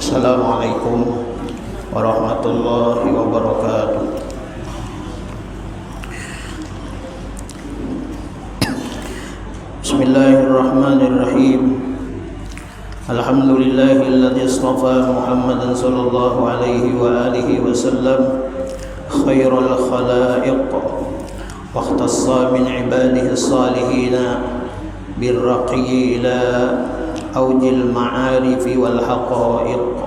Assalamualaikum warahmatullahi wabarakatuh. Bismillahirrahmanirrahim. Alhamdulillahilladzi istafa Muhammadan sallallahu alaihi wa alihi wasallam khairul khalaiq wa ikhtassa min ibadihi as-salihin birraqi ila awjil ma'arifi wal haqa'iq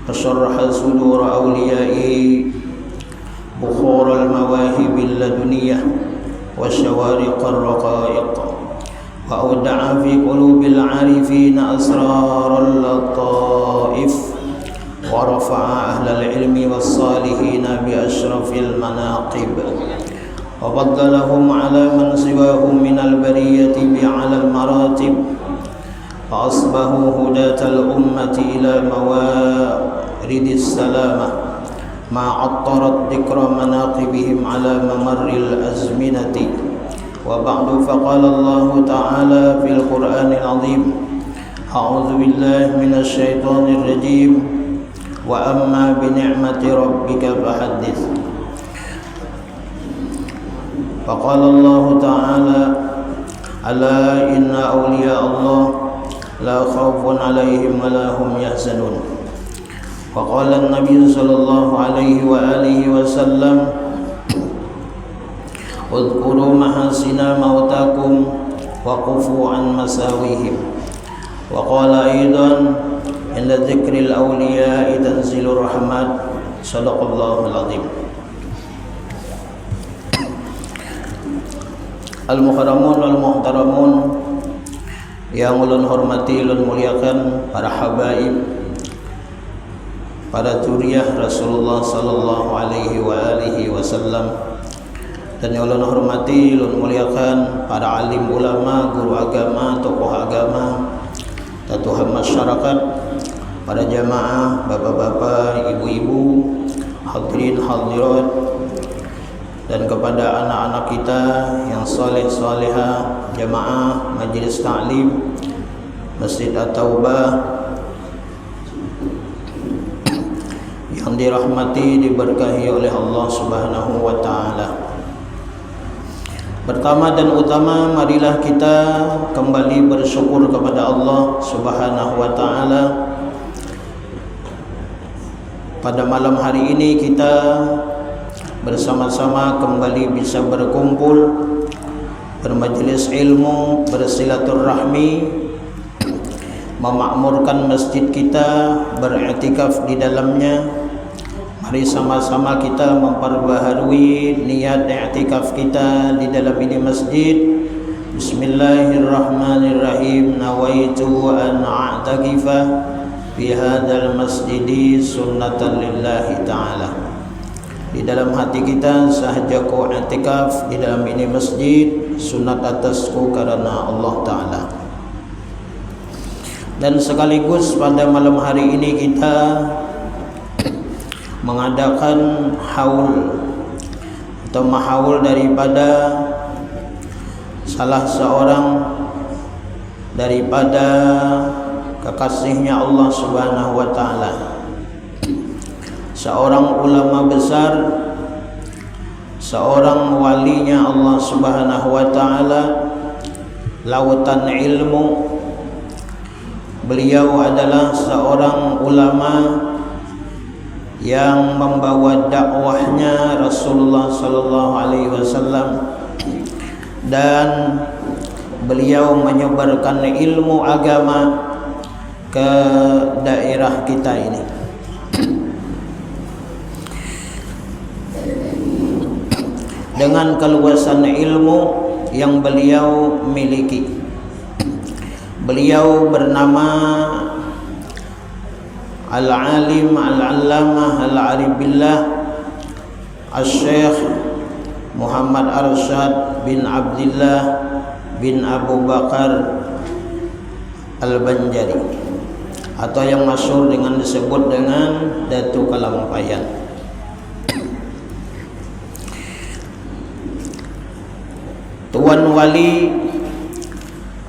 wa syarha sudur awliya'i bukhurul mawahibil laduniyah wa syawariqar raqa'iq wa awda'a fi qulubil 'arifina asraral lataif wa rafa'a ahlal ilmi was salihina bi asyrafil manaqib wa faddalahum 'ala man siwahum minal bariyati bi 'alal maratib فأصبحوا هداة الأمة إلى موارد السلامة ما عطرت ذكر مناقبهم على ممر الأزمنة وبعد فقال الله تعالى في القرآن العظيم أعوذ بالله من الشيطان الرجيم وأما بنعمة ربك فحدث فقال الله تعالى ألا إن أولياء الله لا خوف عليهم ولا هم يحزنون وقال النبي صلى الله عليه وآله وسلم اذكروا محاسن موتاكم وقفوا عن مساويهم وقال أيضا عند ذكر الأولياء تنزل الرحمات صدق الله العظيم. Al-muharamun wal-muhtaramun, yang ulun hormati, ulun muliakan para habaib, para zuriyah Rasulullah sallallahu alaihi wa alihi wasallam, dan yang ulun hormati, ulun muliakan para alim ulama, guru agama, tokoh agama, tokoh masyarakat, para jamaah, bapak-bapak, ibu-ibu, hadirin hadirat, dan kepada anak-anak kita yang saleh salehah, jamaah majlis ta'lim Masjid At-Taubah yang dirahmati, diberkahi oleh Allah Subhanahu wa taala. Pertama dan utama, marilah kita kembali bersyukur kepada Allah Subhanahu wa taala. Pada malam hari ini kita bersama-sama kembali bisa berkumpul, bermajelis ilmu, bersilaturahmi, memakmurkan masjid kita, beriktikaf di dalamnya. Mari sama-sama kita memperbaharui niat iktikaf kita di dalam ini masjid. Bismillahirrahmanirrahim. Nawaitu an a'takifa fi hadzal masjidi sunnatan lillahi ta'ala. Di dalam hati kita sahajaku i'tikaf di dalam ini masjid sunat atasku karena Allah Ta'ala. Dan sekaligus pada malam hari ini kita mengadakan haul atau mahaul daripada salah seorang daripada kekasihnya Allah Subhanahu wa Ta'ala, seorang ulama besar, seorang walinya Allah Subhanahu wa taala, lautan ilmu. Beliau adalah seorang ulama yang membawa dakwahnya Rasulullah sallallahu alaihi wasallam, dan beliau menyebarkan ilmu agama ke daerah kita ini. Dengan keluasan ilmu yang beliau miliki. Beliau bernama Al-Alim Al-Allamah Al-Arif Billah Al-Syekh Muhammad Arsyad bin Abdullah bin Abu Bakar Al-Banjari, atau yang masyhur dengan disebut dengan Datu Kalampayan. Tuan Wali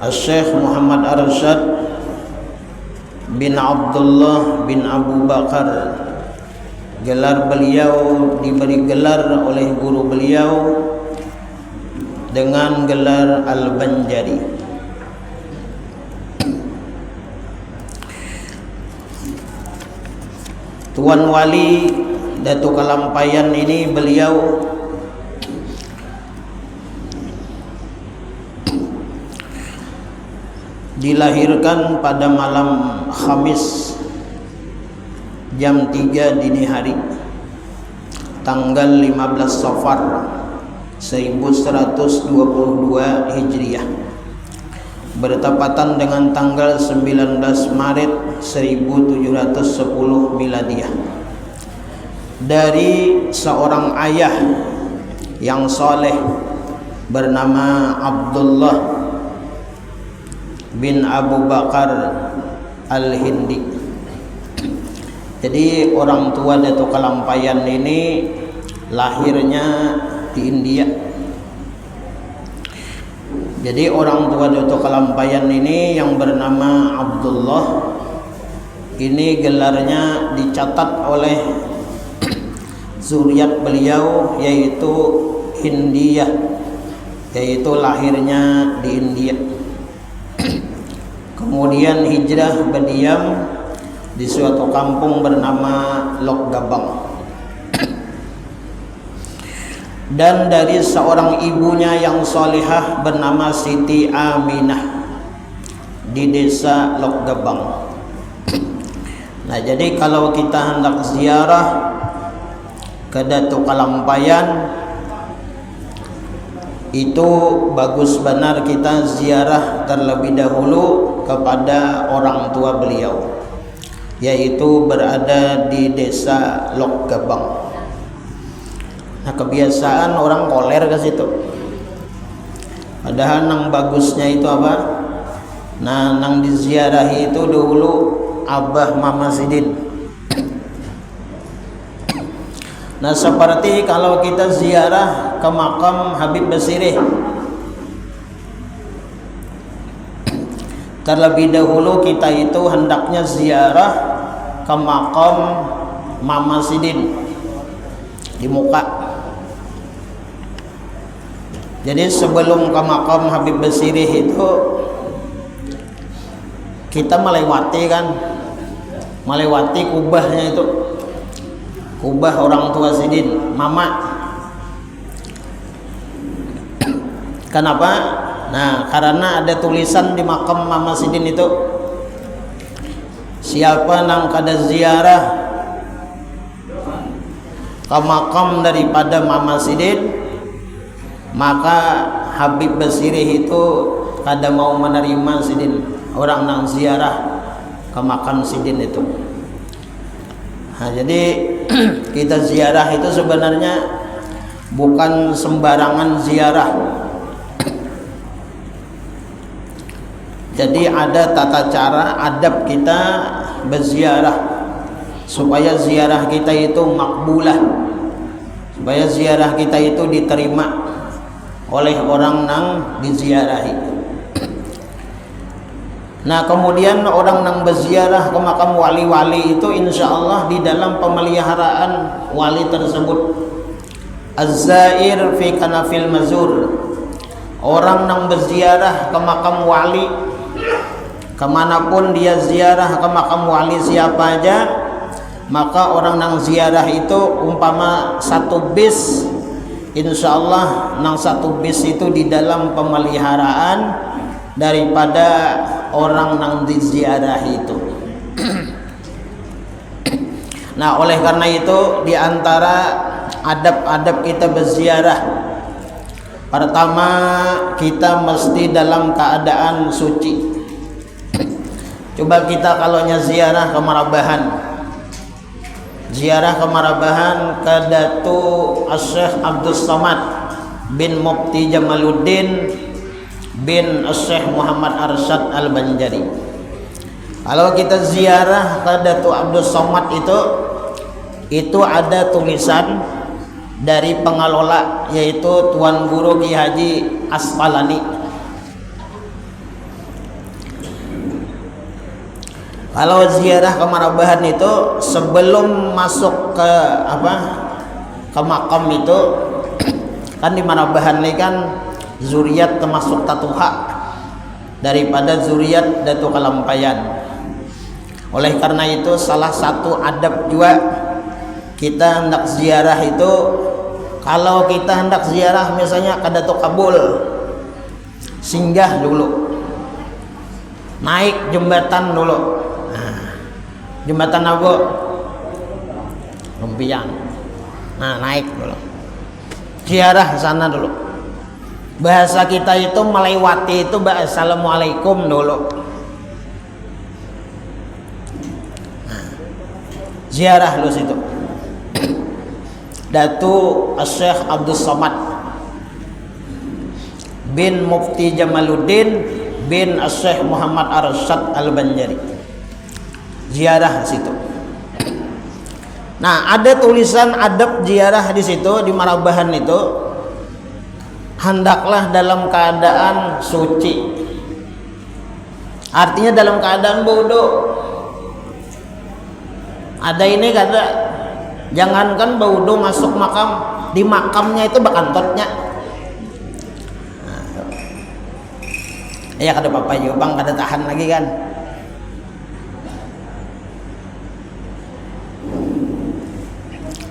Syekh Muhammad Arsyad bin Abdullah bin Abu Bakar. Gelar beliau diberi gelar oleh guru beliau dengan gelar Al-Banjari. Tuan Wali Datuk Kalampayan ini beliau dilahirkan pada malam Khamis jam 3 dini hari tanggal 15 Safar 1122 Hijriah bertepatan dengan tanggal 19 Maret 1710 Miladiah, dari seorang ayah yang soleh bernama Abdullah bin Abu Bakar Al-Hindi. Jadi orang tua Datuk Kalampayan ini lahirnya di India. Jadi orang tua Datuk Kalampayan ini yang bernama Abdullah ini gelarnya dicatat oleh zuriat beliau yaitu Hindia, yaitu lahirnya di India. Kemudian hijrah berdiam di suatu kampung bernama Lok Gabang. Dan dari seorang ibunya yang solihah bernama Siti Aminah di desa Lok Gabang. Nah, jadi kalau kita hendak ziarah ke Datuk Kalampayan, itu bagus benar kita ziarah terlebih dahulu kepada orang tua beliau, yaitu berada di desa Lok Gabang. Nah, kebiasaan orang koler ke situ. Padahal nang bagusnya itu apa? Nah, nang diziarahi itu dulu Abah Mama Sidin. Nah, seperti kalau kita ziarah ke makam Habib Basirih, terlebih dahulu kita itu hendaknya ziarah ke makam Mama Sidin di muka. Jadi sebelum ke makam Habib Basirih itu kita melewati kubahnya itu, kubah orang tua Sidin, Mama. Kenapa? Nah, karena ada tulisan di makam Mama Sidin itu, siapa nang kada ziarah ke makam daripada Mama Sidin, maka Habib Basirih itu kada mau menerima Sidin, orang nang ziarah ke makam Sidin itu. Nah, jadi kita ziarah itu sebenarnya bukan sembarangan ziarah. Jadi ada tata cara, adab kita berziarah supaya ziarah kita itu makbulah, supaya ziarah kita itu diterima oleh orang nang diziarahi. Nah, kemudian orang nang berziarah ke makam wali-wali itu insya Allah di dalam pemeliharaan wali tersebut. Az-zair fi kanafil mazur. Orang nang berziarah ke makam wali, kemanapun dia ziarah ke makam wali siapa aja, maka orang nang ziarah itu umpama satu bis, insya Allah nang satu bis itu di dalam pemeliharaan daripada orang nang diziarahi itu. Nah, oleh karena itu di antara adab-adab kita berziarah, pertama kita mesti dalam keadaan suci. Coba kita kalau ziarah ke Marabahan, ziarah ke Marabahan ke Datu Syekh Abdul Samad bin Mufti Jamaluddin bin Syekh Muhammad Arsyad Al-Banjari. Kalau kita ziarah ke Datu Abdul Samad itu ada tulisan dari pengelola, yaitu Tuan Guru Ki Haji Asqalani. Kalau ziarah ke Marabahan itu sebelum masuk ke ke makam itu kan di Marabahan ini kan zuriat termasuk tatuha daripada zuriat Datu Kalampayan. Oleh karena itu salah satu adab juga kita hendak ziarah itu, kalau kita hendak ziarah misalnya ke Datu Kabul, singgah dulu, naik jembatan dulu. Jembatan apa? Lumpiang. Nah, naik dulu. Ziarah sana dulu. Bahasa kita itu melewati itu assalamualaikum dulu. Nah, ziarah dulu situ. Datu Syekh Abdul Somad bin Mufti Jamaluddin bin Syekh Muhammad Arsyad Al-Banjari. Ziarah situ. Nah, ada tulisan adab ziarah di situ di Marabahan itu, hendaklah dalam keadaan suci. Artinya dalam keadaan bodo. Ada ini kata, jangankan bodo masuk makam, di makamnya itu bakantotnya. Nah, ya kada apa-apa juga bang, kada tahan lagi kan.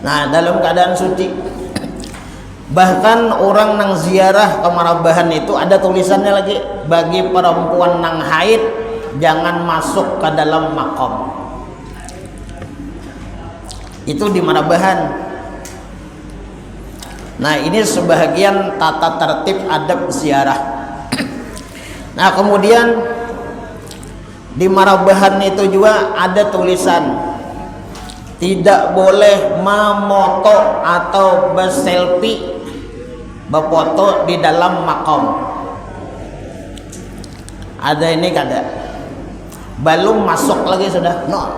Nah, dalam keadaan suci. Bahkan orang nang ziarah ke Marabahan itu ada tulisannya lagi, bagi perempuan nang haid jangan masuk ke dalam makam. Itu di Marabahan. Nah, ini sebahagian tata tertib adab ziarah. Nah, kemudian di Marabahan itu juga ada tulisan tidak boleh memoto atau berselfie, berfoto di dalam makam. Ada ini kada, belum masuk lagi sudah no.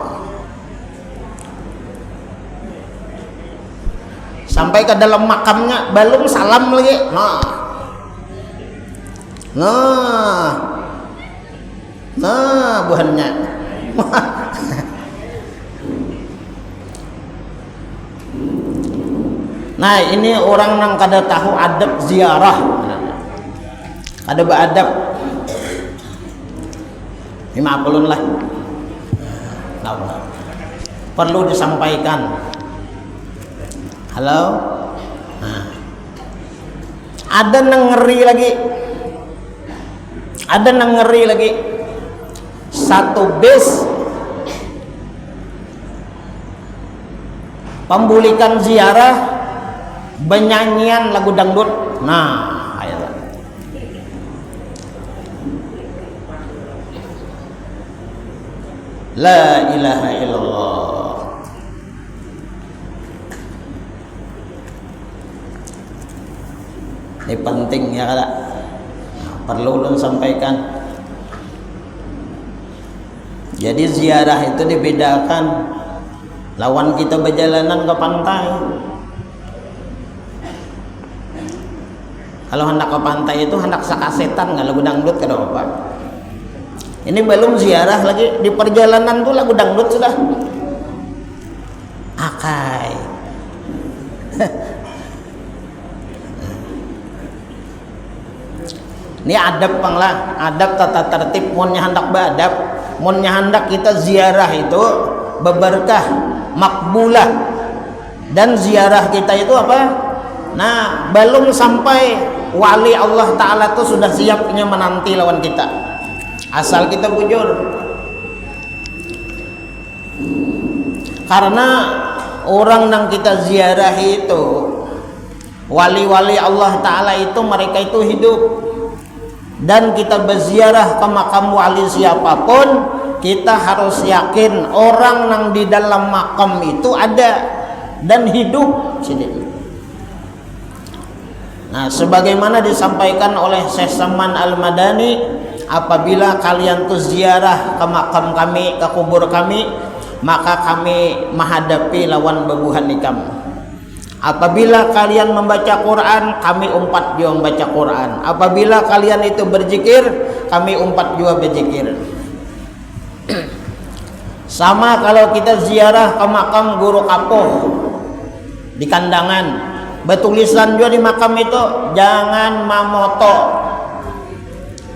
Sampai ke dalam makamnya belum salam lagi nah buahnya. Nah, ini orang nang kada tahu adab ziarah, kada beradab. 50 lah. Perlu disampaikan. Halo. Nah. Ada nang ngeri lagi. Ada nang ngeri lagi. Satu bis pembulikan ziarah, benyanyian lagu dangdut. Nah, ayolah. La ilaha illallah. Ini penting ya kada? Perlu ulun sampaikan. Jadi ziarah itu dibedakan lawan kita berjalanan ke pantai. Kalau hendak ke pantai itu hendak sakasetan nggak lagu dangdut kada apa. Ini belum ziarah lagi, di perjalanan tuh lagu dangdut sudah. Akai. Ini adab panglah, adab tata tertib. Munnya hendak beradab, munnya hendak kita ziarah itu berberkah, makbulah. Dan ziarah kita itu apa? Nah, belum sampai wali Allah Ta'ala itu sudah siapnya menanti lawan kita, asal kita bujur. Karena orang yang kita ziarah itu, wali-wali Allah Ta'ala itu, mereka itu hidup. Dan kita berziarah ke makam wali siapapun, kita harus yakin orang yang di dalam makam itu ada dan hidup. Nah, sebagaimana disampaikan oleh Syekh Saman Al-Madani, apabila kalian tuh ziarah ke makam kami, ke kubur kami, maka kami menghadapi lawan bebuhan ikam. Apabila kalian membaca Quran, kami umpat juga membaca Quran. Apabila kalian itu berzikir, kami umpat juga berzikir. Sama kalau kita ziarah ke makam guru kapoh di Kandangan, betulisan juga di makam itu jangan mamoto,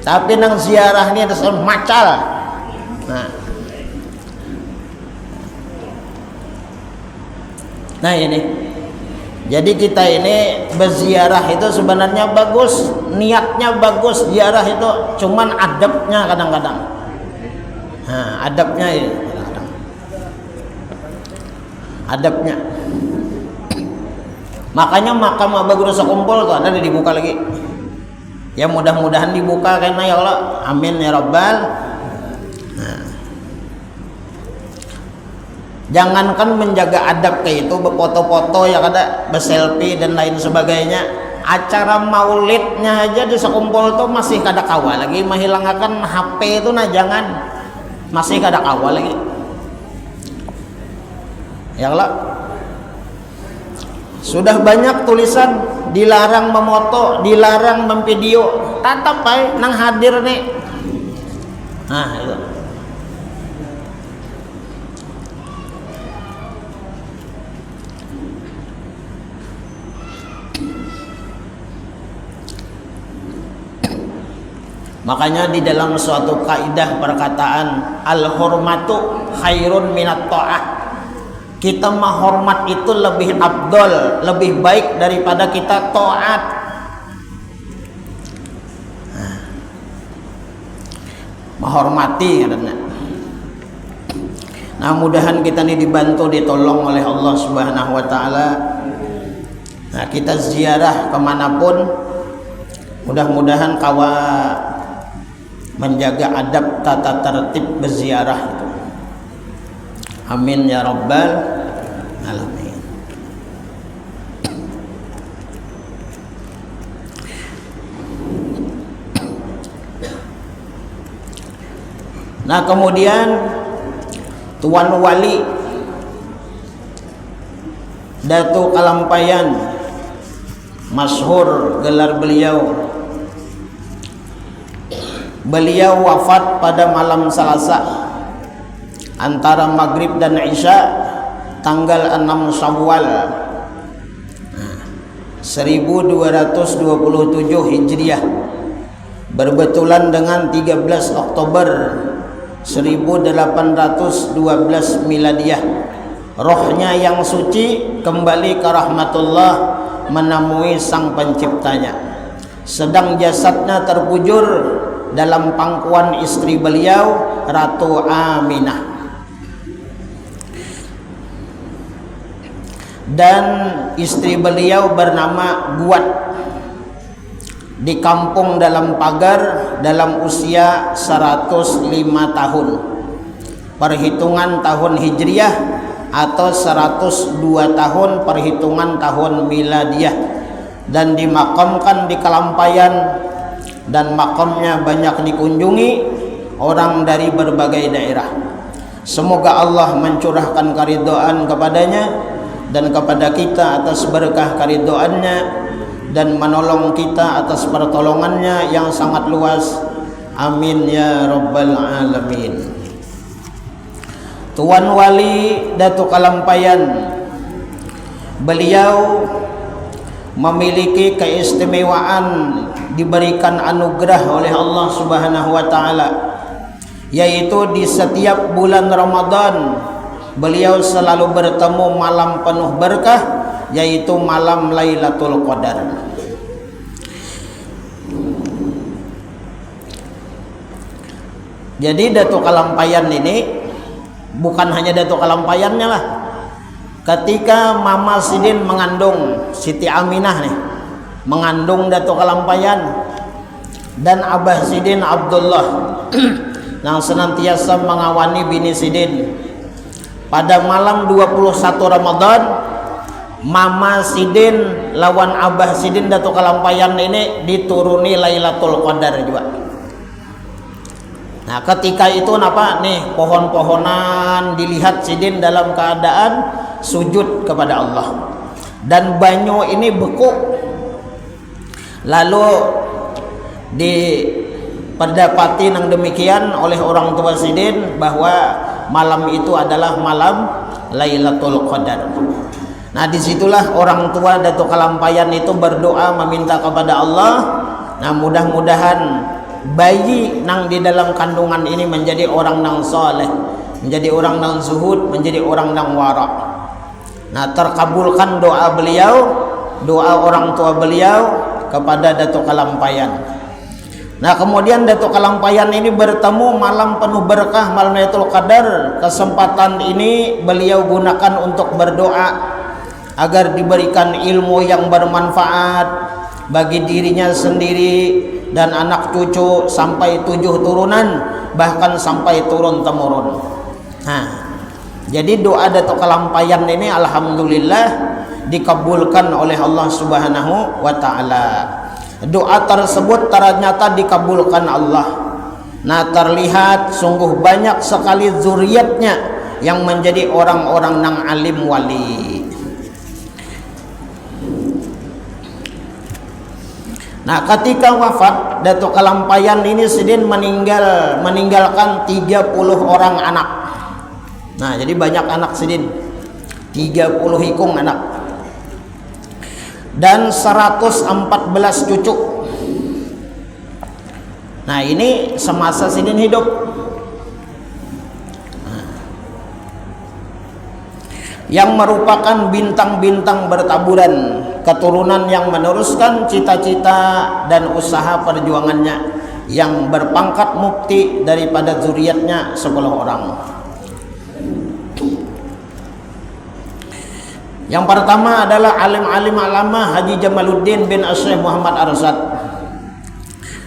tapi nang ziarah ini ada macal. Nah ini, jadi kita ini berziarah itu sebenarnya bagus, niatnya bagus, ziarah itu cuman adabnya kadang-kadang. Nah, adabnya ini kadang-kadang. Adabnya. Makanya makam Abah Guru Sekumpul tuh ada dibuka lagi. Ya mudah-mudahan dibuka karena ya Allah, amin ya Rabbal. Jangankan menjaga adab kayak itu, berfoto-foto ya kada, berselfie dan lain sebagainya. Acara maulidnya aja di Sekumpul tuh masih kada kawal lagi, menghilangkan HP itu nah jangan, masih kada kawal lagi. Ya Allah, sudah banyak tulisan dilarang memoto, dilarang memvideo, tetap baik nang hadir nih. Nah itu. Makanya di dalam suatu kaidah perkataan al-hurmatu khairun minat ta'ah, kita menghormat itu lebih afdol, lebih baik daripada kita taat. Menghormati katanya. Nah, mudahan kita ini dibantu, ditolong oleh Allah Subhanahu wa taala. Nah, kita ziarah kemanapun, mudah-mudahan kawa menjaga adab tata tertib berziarah itu. Amin ya Rabbal alamin. Nah, kemudian Tuan Wali Datuk Kalampayan, masyhur gelar beliau. Beliau wafat pada malam Selasa antara maghrib dan isya tanggal 6 Syawal 1227 Hijriah, berbetulan dengan 13 Oktober 1812 Miladiah. Rohnya yang suci kembali ke rahmatullah menemui sang penciptanya, sedang jasadnya terkubur dalam pangkuan istri beliau, Ratu Aminah. Dan istri beliau bernama Guat, di kampung dalam pagar dalam usia 105 tahun perhitungan tahun Hijriah atau 102 tahun perhitungan tahun Miladiah, dan dimakamkan di Kalampayan, dan makamnya banyak dikunjungi orang dari berbagai daerah. Semoga Allah mencurahkan keridhaan kepadanya dan kepada kita atas berkah keridhaannya, dan menolong kita atas pertolongannya yang sangat luas. Amin ya Rabbal alamin. Tuan Wali Datuk Kalampayan, beliau memiliki keistimewaan, diberikan anugerah oleh Allah Subhanahu wa taala, yaitu di setiap bulan Ramadan beliau selalu bertemu malam penuh berkah, yaitu malam Lailatul Qadar. Jadi Datuk Kalampayan ini bukan hanya Datuk Kalampayannya lah. Ketika Mama Sidin mengandung Siti Aminah nih, mengandung Datuk Kalampayan, dan Abah Sidin Abdullah yang senantiasa mengawani bini Sidin, pada malam 21 Ramadan Mama Sidin lawan Abah Sidin Datuk Kalampayan ini dituruni Lailatul Qadar juga. Nah, ketika itu napa nih, pohon-pohonan dilihat Sidin dalam keadaan sujud kepada Allah, dan banyu ini beku. Lalu diperdapati nang demikian oleh orang tua Sidin bahwa malam itu adalah malam Lailatul Qadar. Nah, disitulah orang tua Datuk Kalampayan itu berdoa meminta kepada Allah. Nah, mudah-mudahan bayi nang di dalam kandungan ini menjadi orang nang soleh, menjadi orang nang zuhud, menjadi orang nang wara. Nah, terkabulkan doa beliau, doa orang tua beliau kepada Datuk Kalampayan. Nah, kemudian Datuk Kalampayan ini bertemu malam penuh berkah, malam Lailatul Qadar. Kesempatan ini beliau gunakan untuk berdoa agar diberikan ilmu yang bermanfaat bagi dirinya sendiri dan anak cucu sampai 7 turunan, bahkan sampai turun temurun. Nah, jadi doa Datuk Kalampayan ini alhamdulillah dikabulkan oleh Allah Subhanahu wa taala. Doa tersebut ternyata dikabulkan Allah. Nah, terlihat sungguh banyak sekali zuriatnya yang menjadi orang-orang nang alim wali. Nah, ketika wafat Datuk Kalampayan ini Sidin meninggalkan 30 orang anak. Nah, jadi banyak anak Sidin, 30 hikung anak dan 114 cucu. Nah, ini semasa Sidin hidup. Yang merupakan bintang-bintang bertaburan, keturunan yang meneruskan cita-cita dan usaha perjuangannya, yang berpangkat mufti daripada zuriatnya 10 orang. Yang pertama adalah alim-alim alama Haji Jamaluddin bin Syekh Muhammad Arsyad,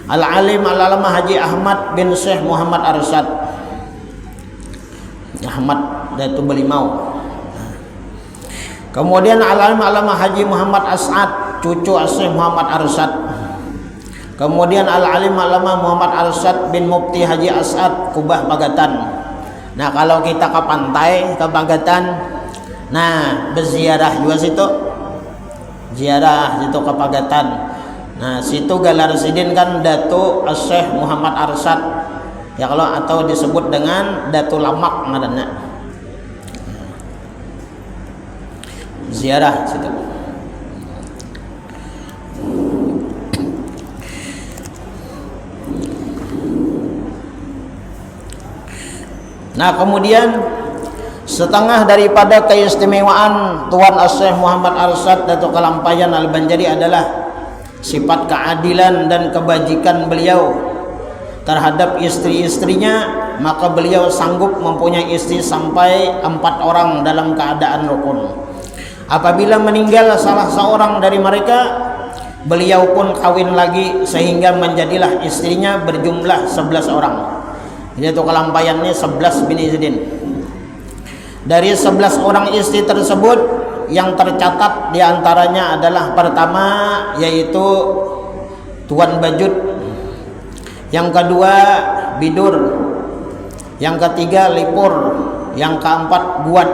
al-alim al-alama Haji Ahmad bin Syekh Muhammad Arsyad. Ahmad itu Belimau. Kemudian al-alim alama Haji Muhammad As'ad, cucu Syekh Muhammad Arsyad. Kemudian al-alim alama Muhammad Arsyad bin Mufti Haji As'ad, Kubah Pagatan. Nah, kalau kita ke pantai, ke Pagatan, nah berziarah juga situ, ziarah situ ke Pagatan. Nah, situ Galar Sidin kan Datuk Syekh Muhammad Arsyad, ya kalau atau disebut dengan Datuk Lamak ngaranna. Ziarah situ. Nah, kemudian setengah daripada keistimewaan Tuan Syekh Muhammad Arsyad Datuk Kalampayan Al-Banjari adalah sifat keadilan dan kebajikan beliau terhadap istri-istrinya. Maka beliau sanggup mempunyai istri sampai 4 orang dalam keadaan rukun. Apabila meninggal salah seorang dari mereka, beliau pun kawin lagi sehingga menjadilah istrinya berjumlah 11 orang. Jadi Datuk Kalampayan ini 11 bini Sidin. Dari 11 orang istri tersebut, yang tercatat diantaranya adalah pertama yaitu Tuan Bajut, yang kedua Bidur, yang ketiga Lipur, yang keempat Guat,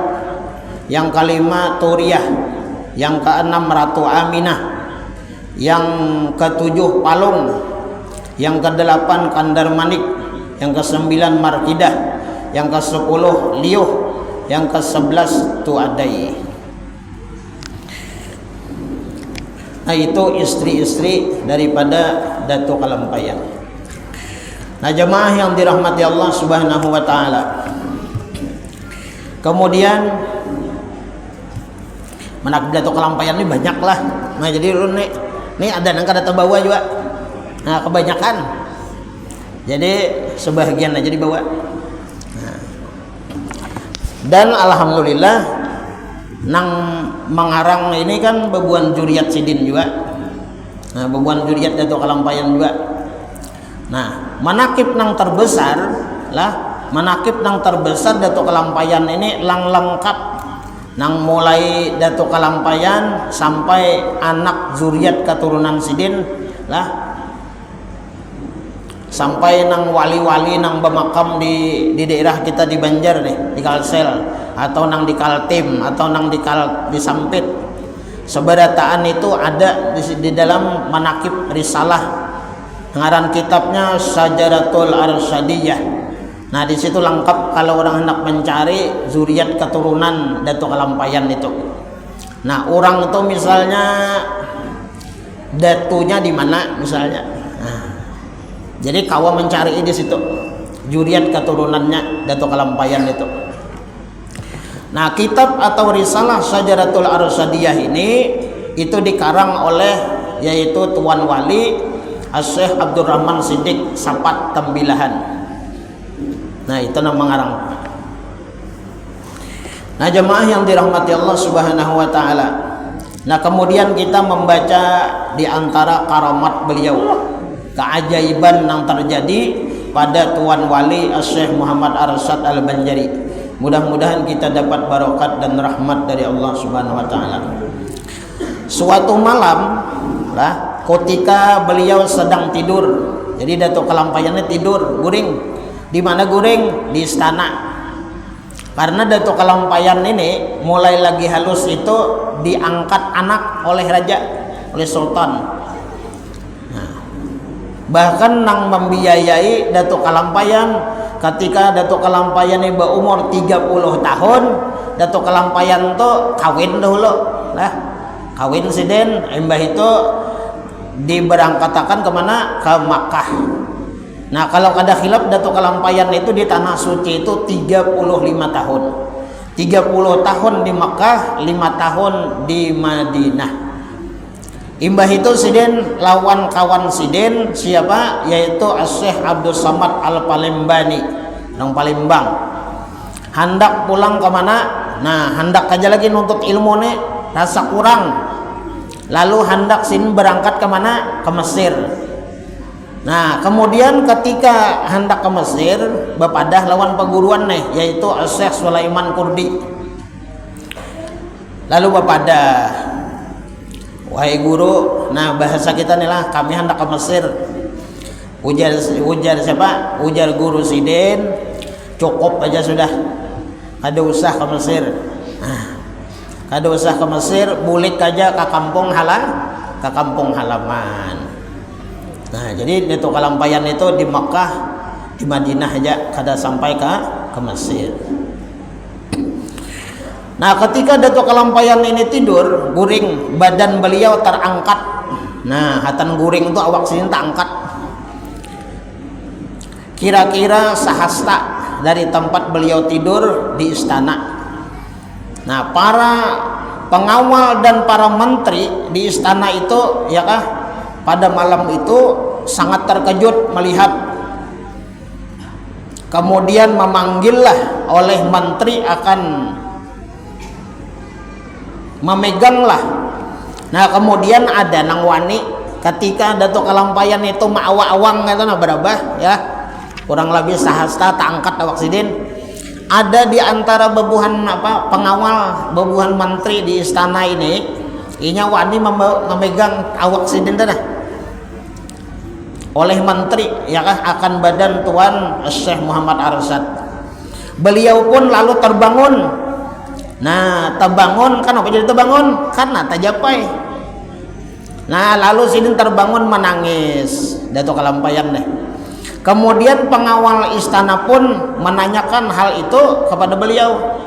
yang kelima Turiah, yang keenam Ratu Aminah, yang ketujuh Palung, yang kedelapan Kandar Manik, yang kesembilan Markidah, yang kesepuluh Liuh, yang ke-11 Tuadai. Nah, itu istri-istri daripada Datuk Kalampayan. Nah, jemaah yang dirahmati Allah Subhanahu wa taala. Kemudian menak Datuk Kalampayan ini banyak lah. Nah, jadi lu nih ada nang kada terbawa juga. Nah, kebanyakan. Jadi sebagian aja dibawa. Nah. Dan alhamdulillah nang mengarang ini kan bebuan juriat Sidin juga. Nah, bebuan juriat Datuk Kalampayan juga. Nah, manakib nang terbesar lah, manakib nang terbesar Datuk Kalampayan ini lang lengkap. Nang mulai Datuk Kalampayan sampai anak zuriat keturunan Sidin lah, sampai nang wali-wali nang bermakam di daerah kita di Banjar nih, di Kalsel atau nang di Kaltim atau nang di Sampit. Seberataan itu ada di dalam manakib risalah. Ngaran kitabnya Sajaratul Arsyadiyah, Nah di situ lengkap kalau orang hendak mencari zuriat keturunan Datuk Kalampayan itu. Nah orang itu misalnya datunya di mana misalnya. Nah, jadi kawa mencari di situ zuriat keturunannya Datuk Kalampayan itu. Nah kitab atau risalah Syajaratul Arsadiyah ini itu dikarang oleh yaitu Tuan Wali Syekh Abdurrahman Siddiq Sapat Tembilahan. Nah itu nama ngarang. Nah jemaah yang dirahmati Allah Subhanahu wa taala. Nah kemudian kita membaca di antara karamat beliau, keajaiban yang terjadi pada Tuan Wali Syekh Muhammad Arsyad Al-Banjari. Mudah-mudahan kita dapat barokat dan rahmat dari Allah Subhanahu wa taala. Suatu malam lah ketika beliau sedang tidur. Jadi Datuk Kalampayannya tidur, guring. Di mana guring? Di istana. Karena Datuk Kalampayan ini mulai lagi halus itu diangkat anak oleh raja, oleh sultan. Nah, bahkan nang membiayai Datuk Kalampayan ketika Datuk Kalampayan ini berumur 30 tahun, Datuk Kalampayan tuh kawin dahulu lah. Kawin siden, embah itu diberangkatakan kemana? Ke Makkah. Nah kalau kada khilaf Datuk Kalampayan itu di tanah suci itu 35 tahun. 30 tahun di Makkah, 5 tahun di Madinah. Imbah itu siden lawan kawan siden siapa? Yaitu Syekh Abdul Samad Al-Palembani, orang Palembang. Hendak pulang ke mana? Nah hendak aja lagi nuntut ilmu nih, rasa kurang. Lalu hendak sin berangkat ke mana? Ke Mesir. Nah kemudian ketika hendak ke Mesir bepadah lawan peguruan nih yaitu Syekh Sulaiman Kurdi. Lalu bepadah, wahai guru, nah bahasa kita nih lah, kami hendak ke Mesir. Ujar siapa? Ujar guru siden, cukup aja sudah, ada usah ke Mesir. Nah, kada usah ke Mesir, bulik aja ke kampung halaman. Nah jadi Datuk Kalampayan itu di Makkah, di Madinah aja, kada sampai ke Mesir. Nah ketika Datuk Kalampayan ini tidur, guring, badan beliau terangkat. Nah hatan guring itu awak sini terangkat. Kira-kira sehasta dari tempat beliau tidur di istana. Nah para pengawal dan para menteri di istana itu ya kah pada malam itu sangat terkejut melihat, kemudian memanggillah oleh menteri akan memeganglah. Nah kemudian ada nang wani ketika Datuk Kalampayan itu ma'awa-awang itu nah berabah ya kurang lebih sahasta tak angkat awak sidin. Ada di antara bebuhan pengawal, bebuhan menteri di istana ini, inya wani memegang awak sidin dah oleh menteri ya kah akan badan Tuan Syekh Muhammad Arsyad. Beliau pun lalu terbangun. Nah terbangun kan apa jadi terbangun? Karena tajapai. Nah lalu sidin terbangun menangis Datuk Kalampayan deh. Kemudian pengawal istana pun menanyakan hal itu kepada beliau.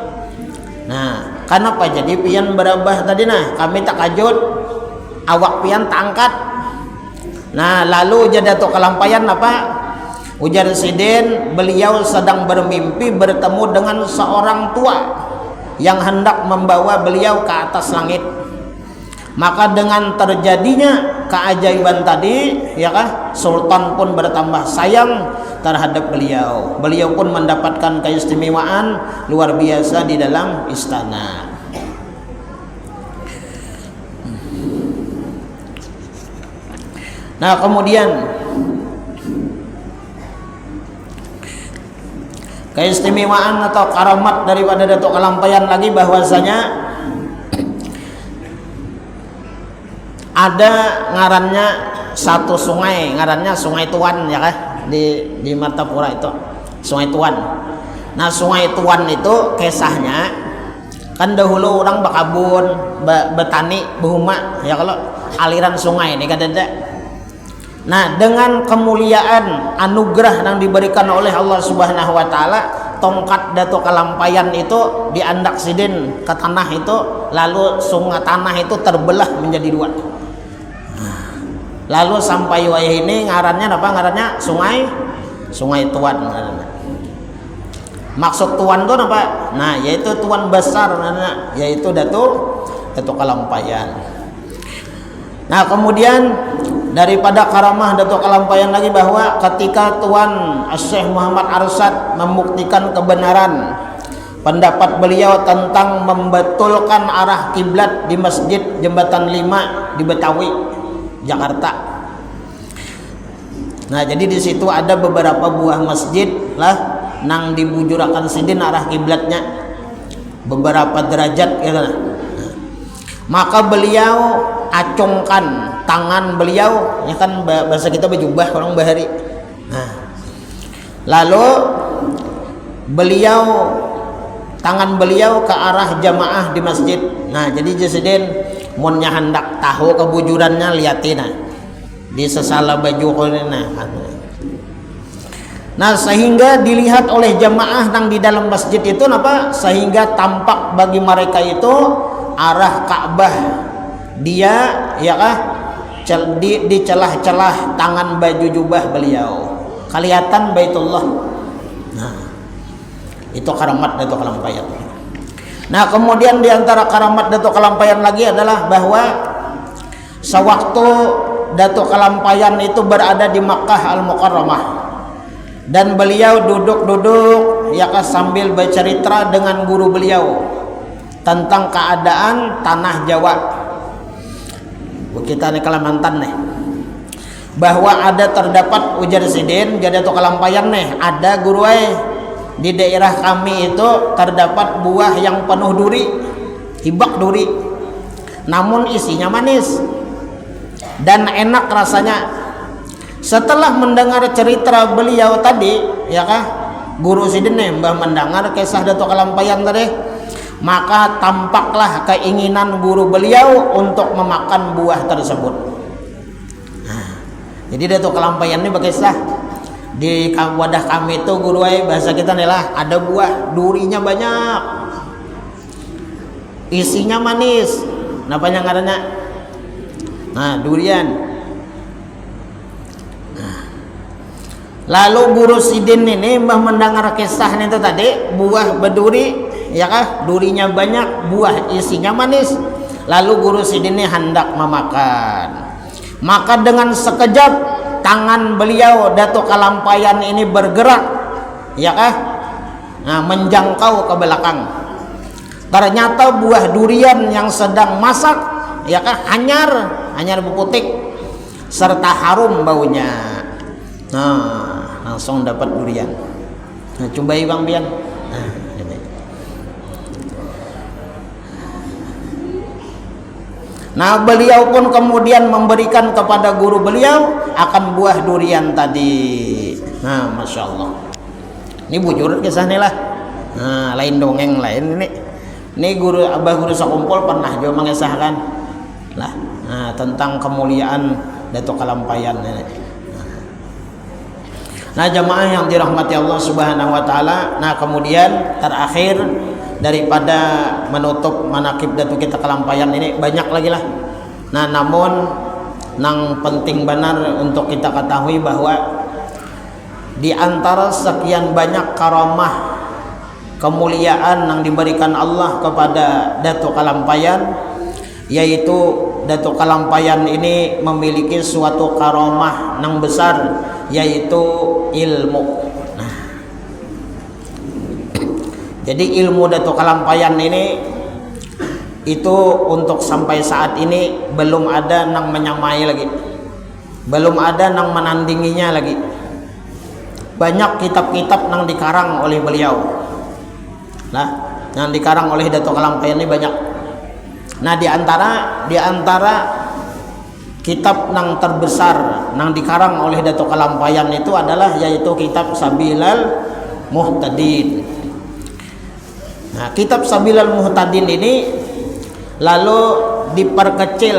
Nah, kenapa jadi pian berabah tadi nah? Kami tak kajut, awak pian tak angkat. Nah, lalu jadi Datuk Kalampayan apa? Ujar sidin, beliau sedang bermimpi bertemu dengan seorang tua yang hendak membawa beliau ke atas langit. Maka dengan terjadinya keajaiban tadi ya kah sultan pun bertambah sayang terhadap beliau. Beliau pun mendapatkan keistimewaan luar biasa di dalam istana. Nah kemudian keistimewaan atau karamat daripada Datuk Kalampayan lagi bahwasanya ada ngarannya satu sungai, ngarannya Sungai Tuan ya kan di Martapura itu Sungai Tuan. Nah Sungai Tuan itu kisahnya kan dahulu orang berkabun, bertani, berhuma ya kalau aliran sungai ini kan ada. Nah, dengan kemuliaan anugerah yang diberikan oleh Allah Subhanahu wa taala, tongkat Datuk Kalampayan itu diandak sidin ke tanah itu, lalu sungai tanah itu terbelah menjadi dua. Lalu sampai wayah ini ngarannya apa? Ngarannya Sungai Tuan ngarannya. Maksud Tuan itu apa? Nah, yaitu Tuan besar, yaitu Datuk Kalampayan. Nah, kemudian daripada karamah Datuk Kalampayan lagi bahwa ketika Tuan Syekh Muhammad Arsyad membuktikan kebenaran pendapat beliau tentang membetulkan arah kiblat di Masjid Jembatan 5 di Betawi, Jakarta. Nah, jadi di situ ada beberapa buah masjid lah nang dibujurakan sidin arah kiblatnya beberapa derajat ya kan. Maka beliau acungkan tangan beliau, ya kan bahasa kita berjubah orang bahari. Nah, lalu tangan beliau ke arah jamaah di masjid. Nah, jadi jasidin munnya hendak tahu kebujurannya liatin di sesala baju nah. Nah, sehingga dilihat oleh jamaah yang di dalam masjid itu apa? Sehingga tampak bagi mereka itu arah Ka'bah dia ya kah di celah-celah tangan baju jubah beliau kelihatan Baitullah. Nah, itu karamat Datuk Kalampayan. Nah, kemudian diantara karamat Datuk Kalampayan lagi adalah bahwa sewaktu Datuk Kalampayan itu berada di Makkah Al-Mukarramah dan beliau duduk-duduk ya kah sambil bercerita dengan guru beliau tentang keadaan tanah Jawa. Kita nih Kalimantan nih, bahwa ada terdapat ujar sidin jadi Datuk Kalampayan nih, ada guru di daerah kami itu terdapat buah yang penuh duri, hibak duri, namun isinya manis dan enak rasanya. Setelah mendengar cerita beliau tadi ya kah guru sidin nih mbah mendengar kisah Datuk Kalampayan tadi, maka tampaklah keinginan guru beliau untuk memakan buah tersebut. Nah, jadi Datuk Kalampayan ini berkisah di wadah kami itu guru bahasa kita nih lah, ada buah durinya banyak, isinya manis. Napa yang ngarannya? Nah, durian. Lalu guru sidin ini mbah mendengar kisah itu tadi, buah berduri ya kah, durinya banyak, buah isinya manis. Lalu guru sidin ini hendak memakan. Maka dengan sekejap tangan beliau Datuk Kalampayan ini bergerak ya kah, nah, menjangkau ke belakang. Ternyata buah durian yang sedang masak ya kah hanyar berputik serta harum baunya. Nah, langsung dapat durian. Nah, coba Bang Bian. Nah, ini. Nah, beliau pun kemudian memberikan kepada guru beliau akan buah durian tadi. Nah, masya Allah. Ini bujur kisah nih lah. Nah, lain dongeng lain ini. Ini abah guru sakumpul pernah juga mengisahkan lah. Nah, tentang kemuliaan Datuk Kalampayan ini. Nah, jamaah yang dirahmati Allah Subhanahu wa taala, nah kemudian terakhir daripada menutup manaqib Datuk kita Kalampayan ini banyak lagi lah. Nah, namun yang penting benar untuk kita ketahui bahwa di antara sekian banyak karamah kemuliaan yang diberikan Allah kepada Datuk Kalampayan, yaitu Datuk Kalampayan ini memiliki suatu karamah yang besar, yaitu ilmu. Nah, jadi ilmu Datuk Kalampayan ini itu untuk sampai saat ini belum ada yang menyamai lagi, belum ada yang menandinginya lagi. Banyak kitab-kitab yang dikarang oleh beliau. Nah, yang dikarang oleh Datuk Kalampayan ini banyak. Nah, di antara kitab yang terbesar yang dikarang oleh Datuk Kalampayan itu adalah yaitu kitab Sabilal Muhtadin. Nah, kitab Sabilal Muhtadin ini lalu diperkecil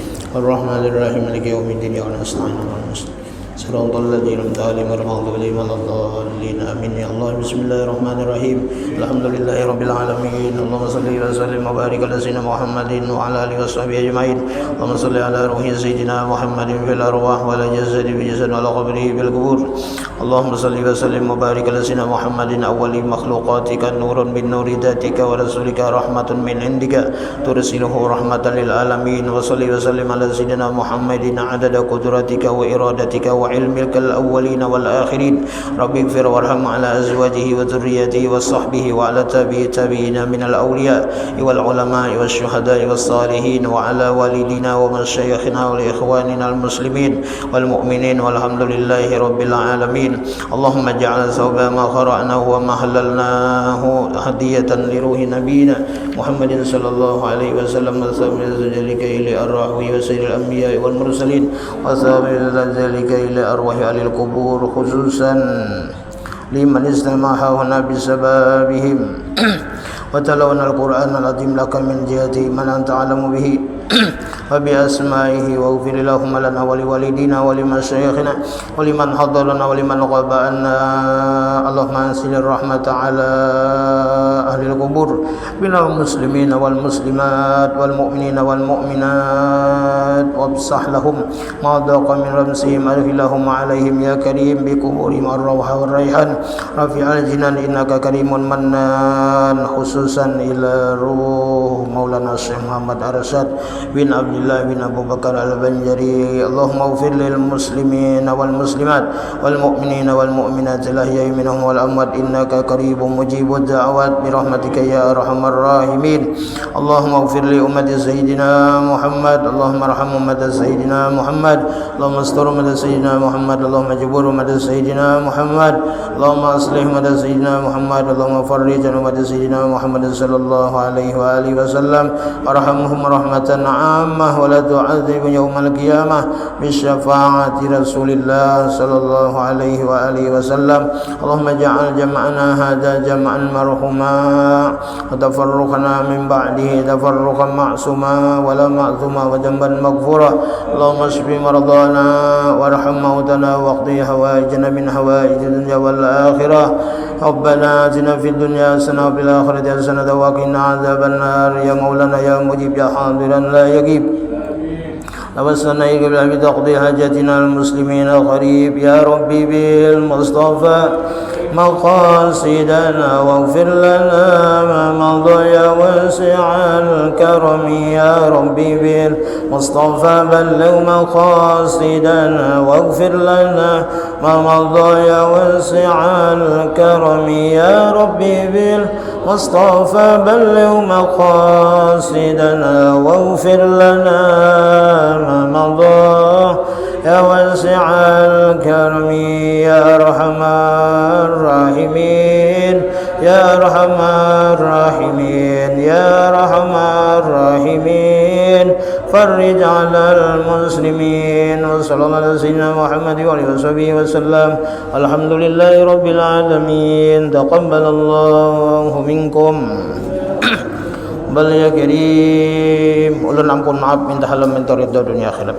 الرحمن الرحيم مالك يوم الدين إياك نعبد وإياك نستعين صراط الذين أنعمت عليهم غير المغضوب عليهم ولا الضالين آمين يا الله بسم الله الرحمن الرحيم الحمد لله رب العالمين اللهم صل وسلم وبارك على سيدنا محمد وعلى آله وصحبه أجمعين اللهم صل على روح سيدنا محمد في الأرواح وعلى جسد في جسد وعلى قبره في القبور اللهم صل وسلم وبارك على سيدنا محمد أول مخلوقاتك نور من نور ذاتك ورسولك رحمة من عندك ترسله رحمة للعالمين وصل وسلم على سيدنا محمد عدد قدرتك وإرادتك وعلمك الأولين والآخرين رب اغفر وارحم على أزواجه وذريته وصحبه وعلى تابعين من الأولياء والعلماء والشهداء والصالحين وعلى والدينا ومشايخنا والإخواننا المسلمين والمؤمنين والحمد لله رب العالمين اللهم اجعل ثوب ما قرأناه وما حللناه هدية لروح نبينا محمد صلى الله عليه وسلم وثابت ذلك إلى أرواح وسير الأنبياء والمرسلين وثابت ذلك إلى أرواح أهل القبور خصوصا لمن استمع هنا بسببهم وتلونا القرآن العظيم لك من جهة من أنت أعلم به وبأسمائه واغفر اللهم لنا ولوالدينا ولمشايخنا ولمن حضرنا ولمن غاب عنا اللهم أنزل الرحمة على أهل القبور من المسلمين والمسلمات والمؤمنين والمؤمنات وابصح لهم ما ضاق من رمسهم أدخلهم عليهم يا كريم بقبورهم الروح والريحان رفيع الجنان إنك كريم منان خصوصا إلى روح مولانا الشيخ محمد أرشاد بن عبد الله بن أبو بكر البنجري اللهم اغفر للمسلمين والمسلمات والمؤمنين والمؤمنات الأحياء منهم والأموات إنك قريب مجيب الدعوات برحمتك يا أرحم الراحمين اللهم اغفر لأمة سيدنا محمد اللهم ارحم أمة سيدنا محمد اللهم استر أمة سيدنا محمد اللهم اجبر أمة سيدنا محمد اللهم أصلح أمة سيدنا محمد اللهم فرج أمة سيدنا محمد صلى الله عليه وآله وسلم ارحمهم رحمة عامة ولا تعذب يوم القيامة بشفاعة رسول الله صلى الله عليه وآله وسلم اللهم اجعل جمعنا هذا جمعا مرحوما وتفرقنا من بعده تفرقا معصوما ولا معصوما وذنبا مغفورا اللهم اشف مرضانا وارحم موتنا واقضي حوائجنا من حوائج الدنيا والآخرة ربنا آتنا في الدنيا حسنة وفي الآخرة حسنة وقنا عذاب النار يا مولانا يا مجيب يا حاضرا لا يجيب توسلنا إليك بتقضي حاجتنا المسلمين القريب يا ربي بالمصطفى مقاصدنا واغفر لنا ما مضى يا واسع الكرم يا ربي بالمصطفى بلغ مقاصدنا واغفر لنا ما مضى يا واسع الكرم يا ربي بالمصطفى بلغ مقاصدنا واغفر لنا ما مضى يا واسع الكرم يا أرحم الراحمين يا أرحم الراحمين يا أرحم الراحمين فرج على المسلمين وصلى الله على سيدنا محمد وعلى وصحبه وسلم الحمد لله رب العالمين تقبل الله منكم بل يا كريم ulun ampun maaf minta halam minta ridha dunia akhirat.